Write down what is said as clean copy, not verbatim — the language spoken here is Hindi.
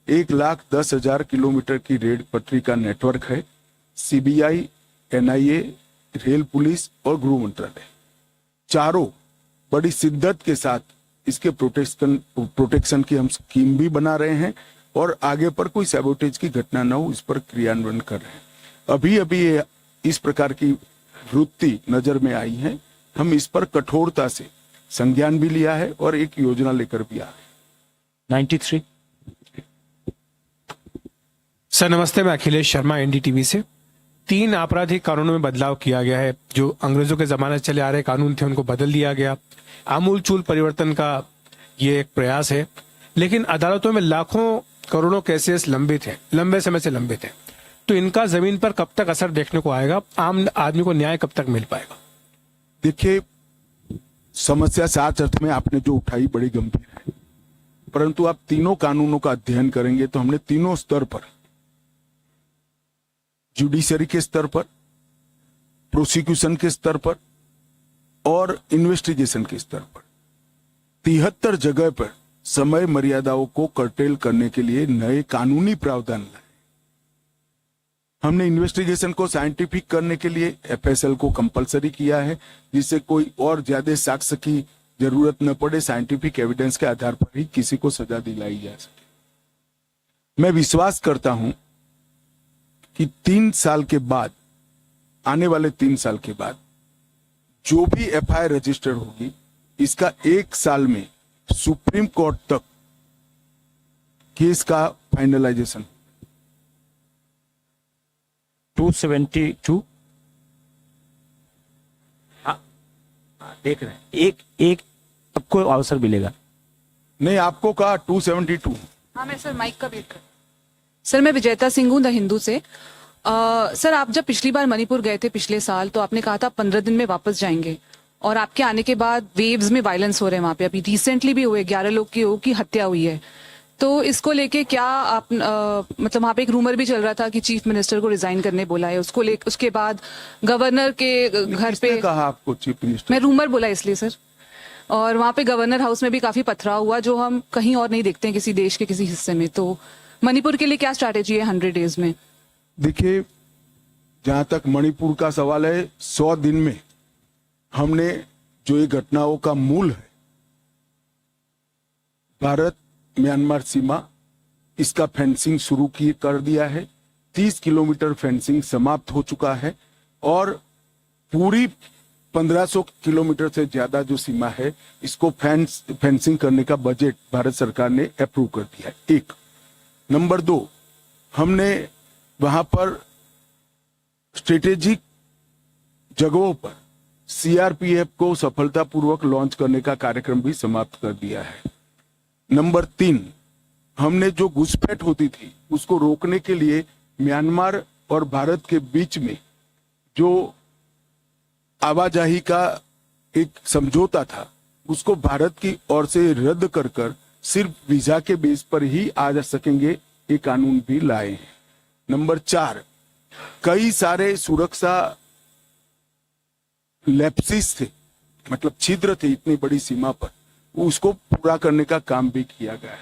1,10,000 किलोमीटर की रेल पटरी का नेटवर्क है। सीबीआई, एनआईए, रेल पुलिस और गृह मंत्रालय चारों बड़ी शिद्दत के साथ इसके प्रोटेक्शन की हम स्कीम भी बना रहे हैं और आगे पर कोई सैबोटेज की घटना न हो इस पर क्रियान्वयन कर रहे हैं। अभी अभी इस प्रकार की वृत्ति नजर में आई है, हम इस पर कठोरता से संज्ञान भी लिया है और एक योजना लेकर भी आए। 93। सर नमस्ते, मैं अखिलेश शर्मा, एनडीटीवी से। 3 आपराधिक कानूनों में बदलाव किया गया है। जो अंग्रेजों के जमाने से चले आ रहे कानून थे उनको बदल दिया गया। आमूलचूल परिवर्तन का ये एक प्रयास है, लेकिन अदालतों में लाखों करोड़ों केसेस लंबित हैं, लंबे समय से लंबित हैं। तो इनका जमीन पर कब तक असर देखने को आएगा? आम आदमी को न्याय कब तक मिल पाएगा? देखिए, समस्या साच अर्थ में आपने जो उठाई बड़ी गंभीर है, परंतु आप तीनों कानूनों का अध्ययन करेंगे तो हमने तीनों स्तर पर, जुडिशरी के स्तर पर, प्रोसिक्यूशन के स्तर पर और इन्वेस्टिगेशन के स्तर पर 73 जगह पर समय मर्यादाओं को कर्टेल करने के लिए नए कानूनी प्रावधान लाए। हमने इन्वेस्टिगेशन को साइंटिफिक करने के लिए एफएसएल को कंपलसरी किया है, जिससे कोई और ज्यादा साक्ष्य की जरूरत न पड़े, साइंटिफिक एविडेंस के आधार पर ही किसी को सजा दिलाई जा सके। मैं विश्वास करता हूं कि 3 साल के बाद, आने वाले 3 साल के बाद जो भी एफआईआर रजिस्टर होगी, इसका 1 साल में सुप्रीम कोर्ट तक केस का फाइनलाइजेशन। 272। देख रहे हैं, एक आपको अवसर मिलेगा। नहीं, आपको कहा 272। हाँ, मैं सर माइक का वेट कर। सर मैं विजेता सिंह हूँ द हिंदू से। सर आप जब पिछली बार मणिपुर गए थे पिछले साल, तो आपने कहा था 15 दिन में वापस जाएंगे, और आपके आने के बाद वेव्स में वायलेंस हो रहे हैं वहां पे। अभी रिसेंटली भी हुए, 11 लोग की हत्या हुई है। तो इसको लेके क्या आप मतलब वहां पे एक रूमर भी चल रहा था कि चीफ मिनिस्टर को रिजाइन करने बोला है, उसके बाद गवर्नर के घर पे कहा आपको चीफ मिनिस्टर? मैं रूमर बोला इसलिए सर। और वहां पे गवर्नर हाउस में भी काफी पथराव हुआ, जो हम कहीं और नहीं देखते हैं किसी देश के किसी हिस्से में। तो मणिपुर के लिए क्या स्ट्रैटेजी है 100 डेज में? देखिए, जहां तक मणिपुर का सवाल है, 100 दिन में हमने जो ये घटनाओं का मूल है, भारत म्यांमार सीमा, इसका फेंसिंग शुरू कर दिया है। 30 किलोमीटर फेंसिंग समाप्त हो चुका है और पूरी 1500 किलोमीटर से ज्यादा जो सीमा है, इसको फेंसिंग करने का बजट भारत सरकार ने अप्रूव कर दिया है। 1 नंबर 2, हमने वहां पर स्ट्रेटेजिक जगहों पर सीआरपीएफ को सफलतापूर्वक लॉन्च करने का कार्यक्रम भी समाप्त कर दिया है। नंबर 3, हमने जो घुसपैठ होती थी उसको रोकने के लिए म्यांमार और भारत के बीच में जो आवाजाही का एक समझौता था, उसको भारत की ओर से रद्द कर सिर्फ वीजा के बेस पर ही आ जा सकेंगे, ये कानून भी लाए हैं। नंबर 4, कई सारे सुरक्षा लैप्सिस थे, मतलब छिद्र थे इतनी बड़ी सीमा पर, उसको पूरा करने का काम भी किया गया है।